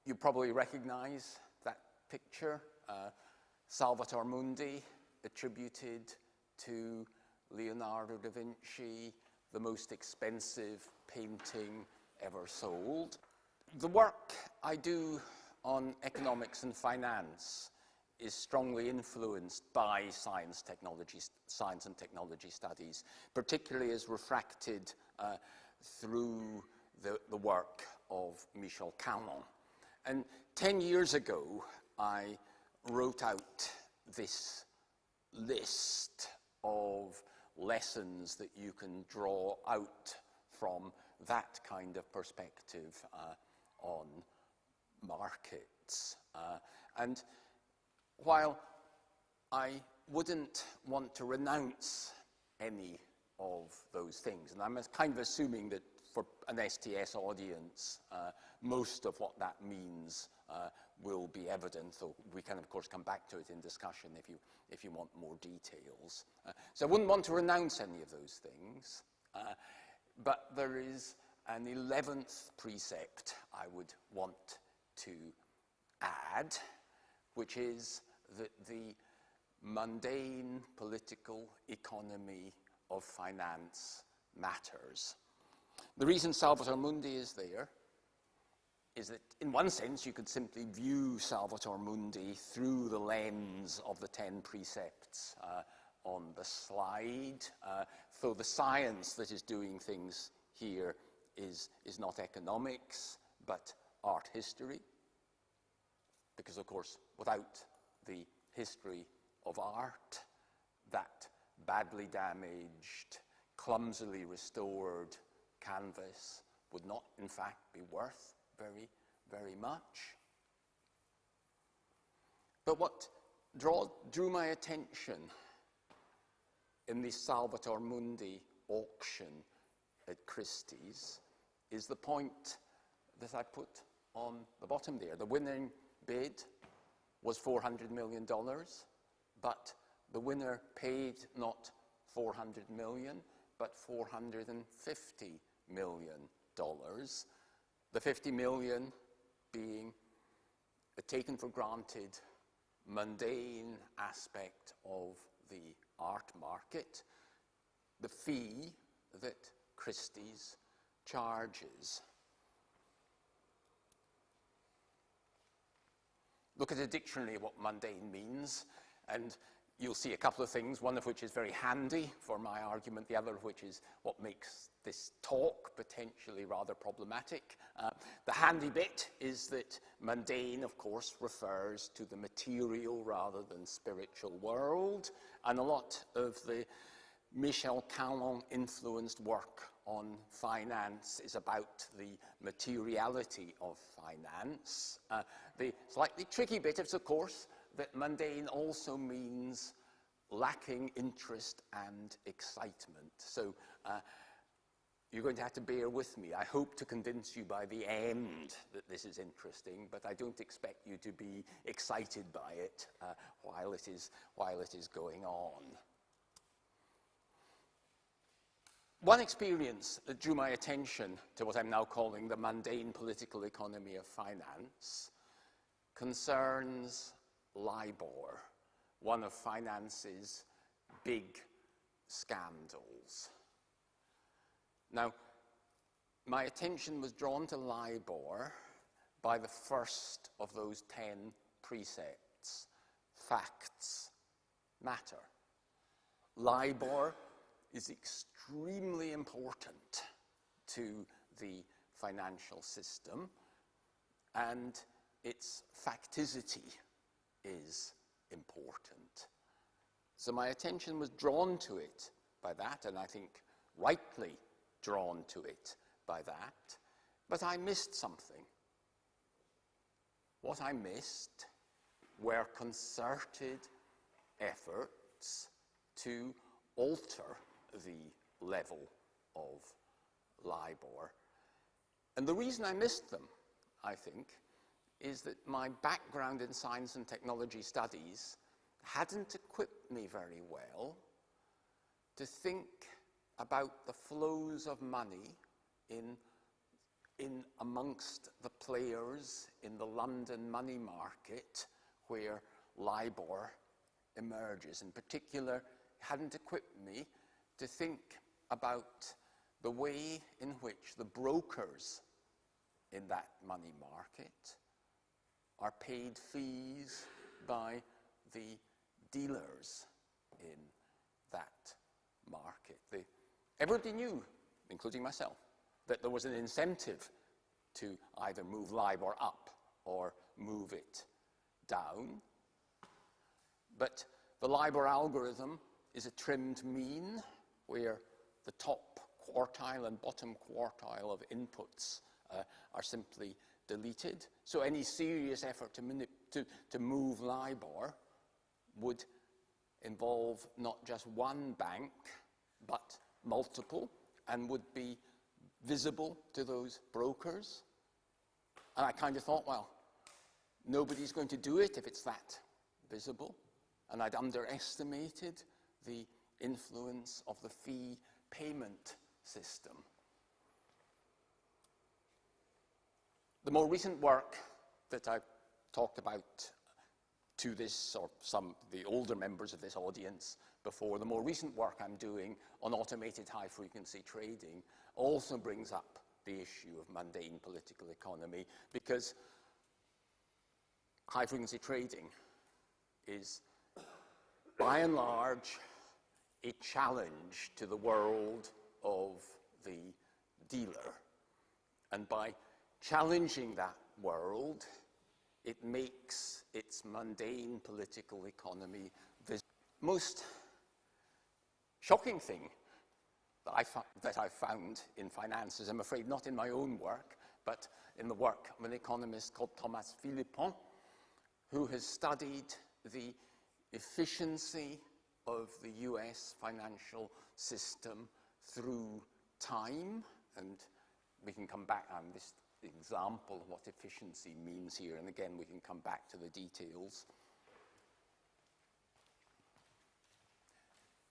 You probably recognize that picture, Salvator Mundi, attributed to Leonardo da Vinci, the most expensive painting ever sold. The work I do on economics and finance is strongly influenced by science and technology studies, particularly as refracted through the work of Michel Canon. And 10 years ago, I wrote out this list of lessons that you can draw out from that kind of perspective on markets. And while I wouldn't want to renounce any of those things, and I'm kind of assuming that for an STS audience, most of what that means will be evident, though we can, of course, come back to it in discussion if you want more details. So I wouldn't want to renounce any of those things, but there is an 11th precept I would want to add, which is that the mundane political economy of finance matters. The reason Salvator Mundi is there is that, in one sense, you could simply view Salvator Mundi through the lens of the 10 precepts on the slide. So the science that is doing things here is not economics, but art history. Because, of course, without the history of art, that badly damaged, clumsily restored canvas would not, in fact, be worth very, very much. But what drew my attention in the Salvator Mundi auction at Christie's is the point that I put on the bottom there. The winning bid was $400 million, but the winner paid not $400 million, but $450 million. The $50 million being a taken for granted, mundane aspect of the art market, the fee that Christie's charges. Look at a dictionary of what mundane means, and you'll see a couple of things, one of which is very handy for my argument, the other of which is what makes this talk potentially rather problematic. The handy bit is that mundane, of course, refers to the material rather than spiritual world, and a lot of the Michel Canon-influenced work on finance is about the materiality of finance. The slightly tricky bit is, of course, that mundane also means lacking interest and excitement. So you're going to have to bear with me. I hope to convince you by the end that this is interesting, but I don't expect you to be excited by it while it is going on. One experience that drew my attention to what I'm now calling the mundane political economy of finance concerns LIBOR, one of finance's big scandals. Now, my attention was drawn to LIBOR by the first of those 10 precepts. Facts matter. LIBOR is extremely important to the financial system, and its facticity is important. So my attention was drawn to it by that, and I think rightly drawn to it by that, but I missed something. What I missed were concerted efforts to alter the level of LIBOR. And the reason I missed them, I think, is that my background in science and technology studies hadn't equipped me very well to think about the flows of money in in amongst the players in the London money market where LIBOR emerges. In particular, hadn't equipped me to think about the way in which the brokers in that money market are paid fees by the dealers in that market. Everybody knew, including myself, that there was an incentive to either move LIBOR up or move it down. But the LIBOR algorithm is a trimmed mean where the top quartile and bottom quartile of inputs are simply deleted. So any serious effort to move LIBOR would involve not just one bank, but multiple, and would be visible to those brokers. And I kind of thought, well, nobody's going to do it if it's that visible. And I'd underestimated the influence of the fee payment system. The more recent work that I've talked about to this, or the older members of this audience before, the more recent work I'm doing on automated high-frequency trading also brings up the issue of mundane political economy, because high-frequency trading is, by and large, a challenge to the world of the dealer. And by challenging that world, it makes its mundane political economy visible. Most shocking thing that I've found in finances, I'm afraid not in my own work, but in the work of an economist called Thomas Philippon, who has studied the efficiency of the US financial system through time. And we can come back on this example of what efficiency means here, and again we can come back to the details.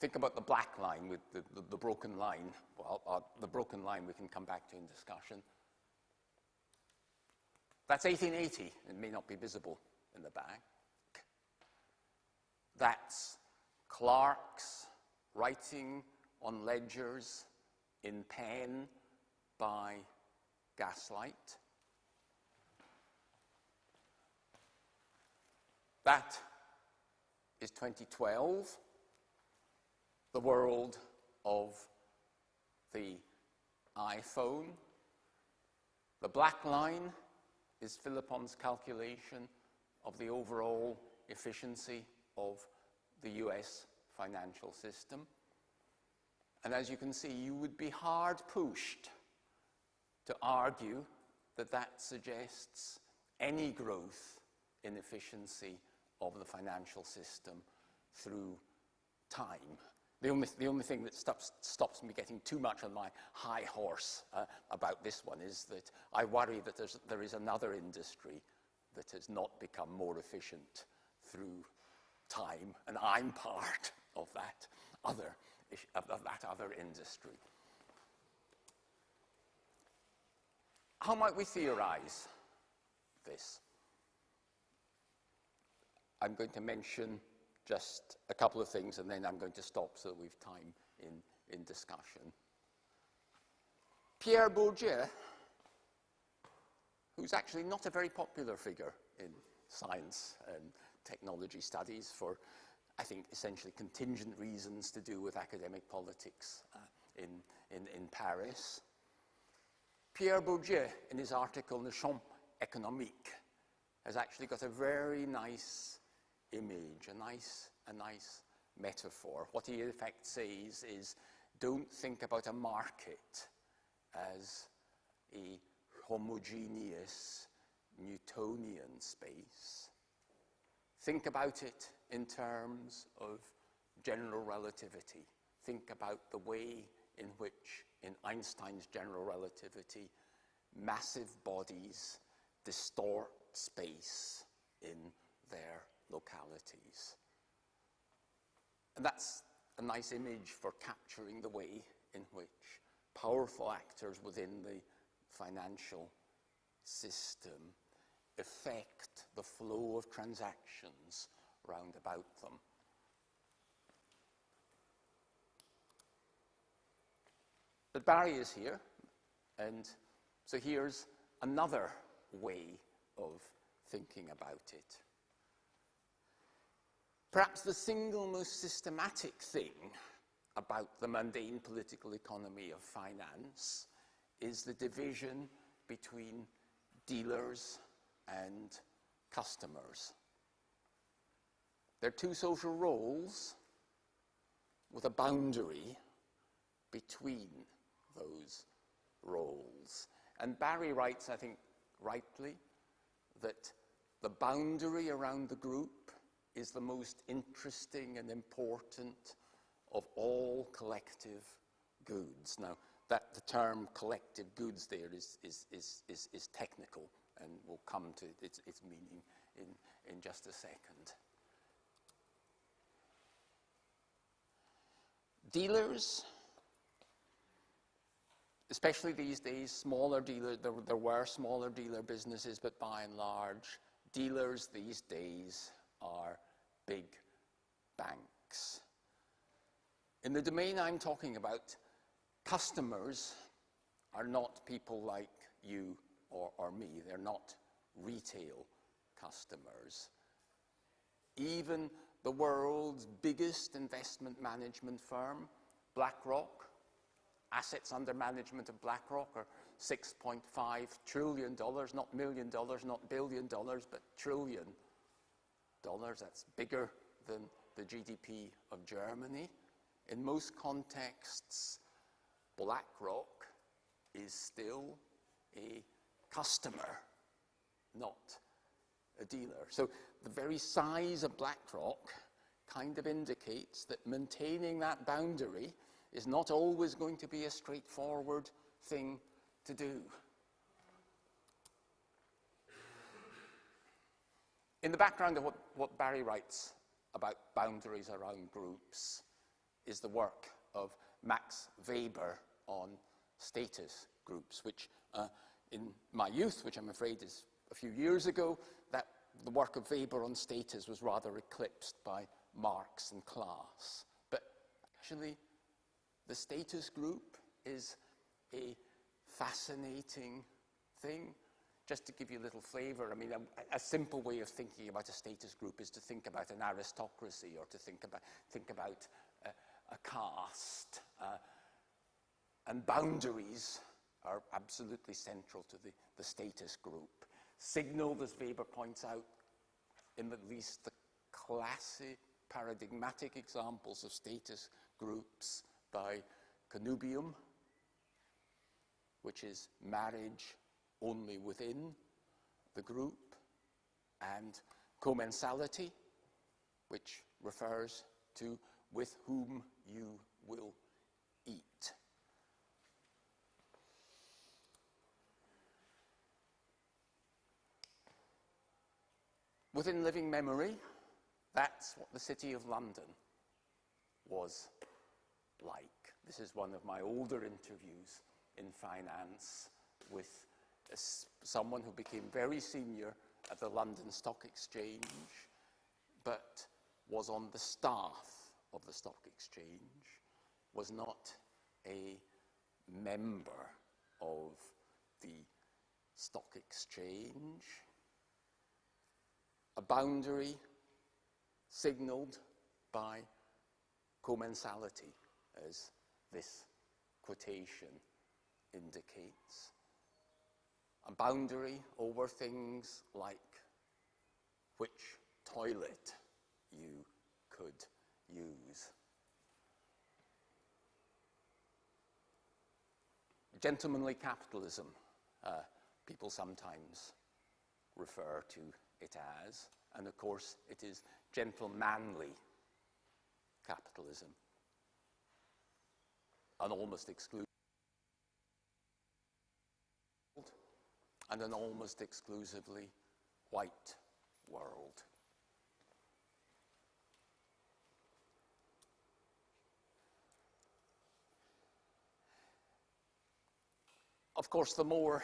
Think about the black line with the broken line. Well, the broken line we can come back to in discussion. That's 1880. It may not be visible in the back. That's clerks writing on ledgers in pen by gaslight. That is 2012, the world of the iPhone. The black line is Philippon's calculation of the overall efficiency of the US financial system. And as you can see, you would be hard pushed to argue that that suggests any growth in efficiency of the financial system through time. The only thing that stops me getting too much on my high horse about this one is that I worry that there is another industry that has not become more efficient through time, and I'm part of that other industry. How might we theorize this? I'm going to mention just a couple of things, and then I'm going to stop so that we've time in discussion. Pierre Bourdieu, who's actually not a very popular figure in science and technology studies for, I think, essentially contingent reasons to do with academic politics in Paris. Pierre Bourdieu, in his article Le Champ économique, has actually got a very nice image, a nice metaphor. What he in effect says is, don't think about a market as a homogeneous Newtonian space. Think about it in terms of general relativity. Think about the way in which, in Einstein's general relativity, massive bodies distort space in their localities. And that's a nice image for capturing the way in which powerful actors within the financial system affect the flow of transactions round about them. But Barry is here, and so here's another way of thinking about it. Perhaps the single most systematic thing about the mundane political economy of finance is the division between dealers and customers. There are two social roles with a boundary between those roles. And Barry writes, I think rightly, that the boundary around the group is the most interesting and important of all collective goods. Now, the term collective goods there is technical, and we'll come to its meaning in just a second. Dealers, especially these days, smaller dealers, there were smaller dealer businesses, but by and large, dealers these days are big banks. In the domain I'm talking about, customers are not people like you or me. They're not retail customers. Even the world's biggest investment management firm, BlackRock, assets under management of BlackRock are $6.5 trillion, not $1 million, not $1 billion, but $1 trillion. That's bigger than the GDP of Germany. In most contexts, BlackRock is still a customer, not a dealer. So the very size of BlackRock kind of indicates that maintaining that boundary is not always going to be a straightforward thing to do. In the background of what Barry writes about boundaries around groups is the work of Max Weber on status groups, which in my youth, which I'm afraid is a few years ago, that the work of Weber on status was rather eclipsed by Marx and class. But actually, the status group is a fascinating thing. Just to give you a little flavor, I mean, a simple way of thinking about a status group is to think about an aristocracy or to think about a caste. And boundaries are absolutely central to the status group. Signaled, as Weber points out, in at least the classic paradigmatic examples of status groups by connubium, which is marriage only within the group, and commensality, which refers to with whom you will eat. Within living memory, that's what the City of London was like. This is one of my older interviews in finance with someone who became very senior at the London Stock Exchange, but was on the staff of the Stock Exchange, was not a member of the Stock Exchange. A boundary signaled by commensality, as this quotation indicates. A boundary over things like which toilet you could use. Gentlemanly capitalism, people sometimes refer to it as, and of course it is gentlemanly capitalism, an almost exclusive and an almost exclusively white world. Of course, the more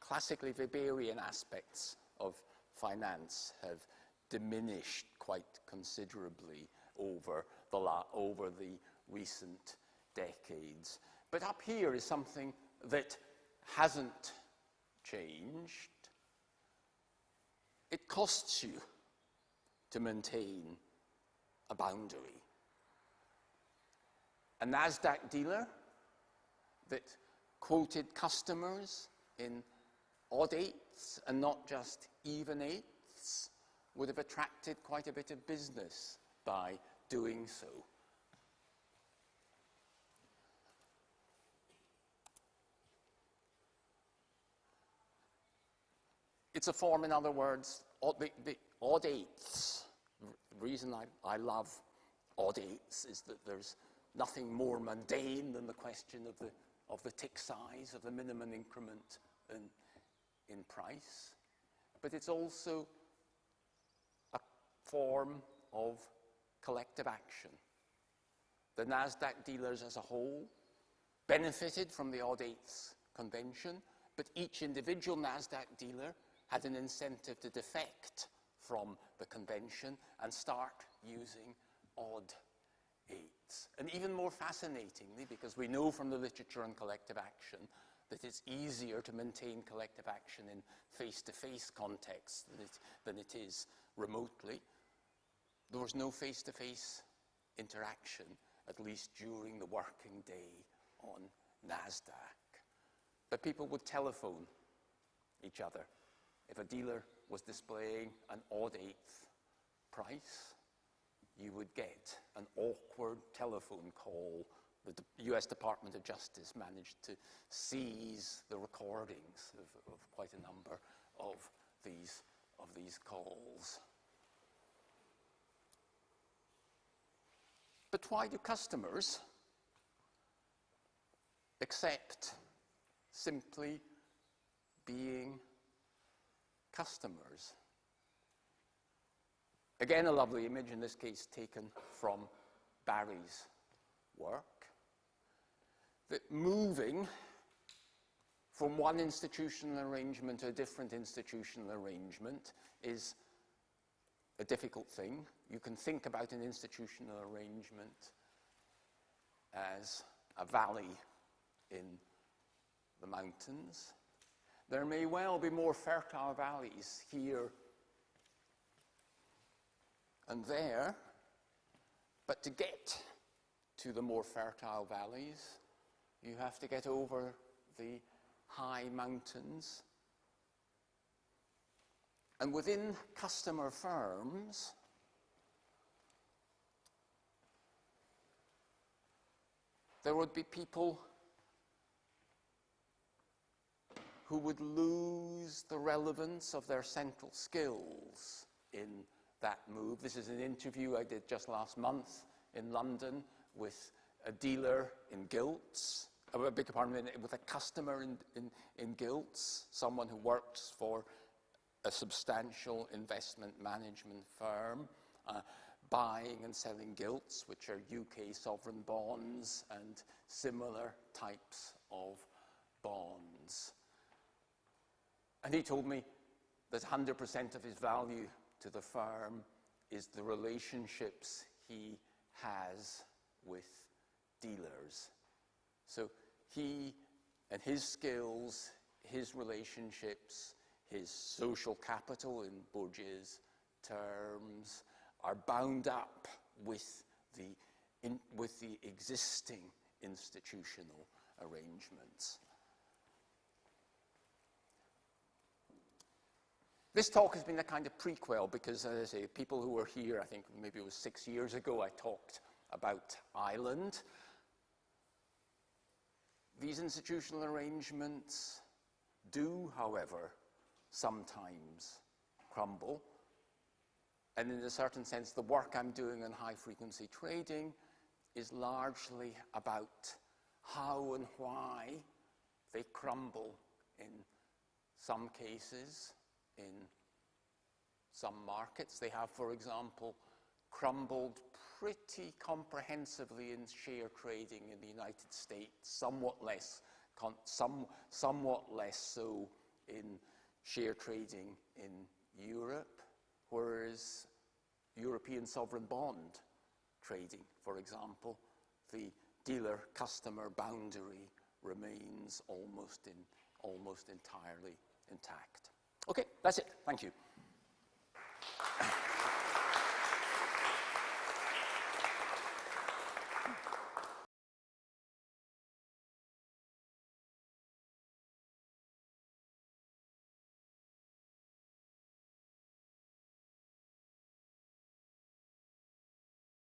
classically Weberian aspects of finance have diminished quite considerably over the recent decades. But up here is something that hasn't changed. It costs you to maintain a boundary. A NASDAQ dealer that quoted customers in odd eighths and not just even eighths would have attracted quite a bit of business by doing so. It's a form, in other words, the odd eighths. The reason I love odd eighths is that there's nothing more mundane than the question of the tick size, of the minimum increment in price. But it's also a form of collective action. The NASDAQ dealers as a whole benefited from the odd eighths convention, but each individual NASDAQ dealer had an incentive to defect from the convention and start using odd eighths. And even more fascinatingly, because we know from the literature on collective action that it's easier to maintain collective action in face-to-face contexts than it is remotely, there was no face-to-face interaction, at least during the working day on NASDAQ. But people would telephone each other. If a dealer was displaying an odd eighth price, you would get an awkward telephone call. The US Department of Justice managed to seize the recordings of quite a number of these calls. But why do customers accept simply being customers? Again, a lovely image, in this case taken from Barry's work, that moving from one institutional arrangement to a different institutional arrangement is a difficult thing. You can think about an institutional arrangement as a valley in the mountains. There may well be more fertile valleys here and there, but to get to the more fertile valleys, you have to get over the high mountains. And within customer firms, there would be people who would lose the relevance of their central skills in that move. This is an interview I did just last month in London with a dealer in gilts, with a customer in gilts, someone who works for a substantial investment management firm, buying and selling gilts, which are UK sovereign bonds and similar types of bonds. And he told me that 100% of his value to the firm is the relationships he has with dealers. So he and his skills, his relationships, his social capital in Bourdieu's terms are bound up with the existing institutional arrangements. This talk has been a kind of prequel because, as I say, people who were here, I think maybe it was 6 years ago, I talked about Ireland. These institutional arrangements do, however, sometimes crumble. And in a certain sense, the work I'm doing on high-frequency trading is largely about how and why they crumble in some cases, in some markets. They have, for example, crumbled pretty comprehensively in share trading in the United States, somewhat less somewhat less so in share trading in Europe, whereas European sovereign bond trading, for example, the dealer-customer boundary remains almost entirely intact. Okay, that's it. Thank you.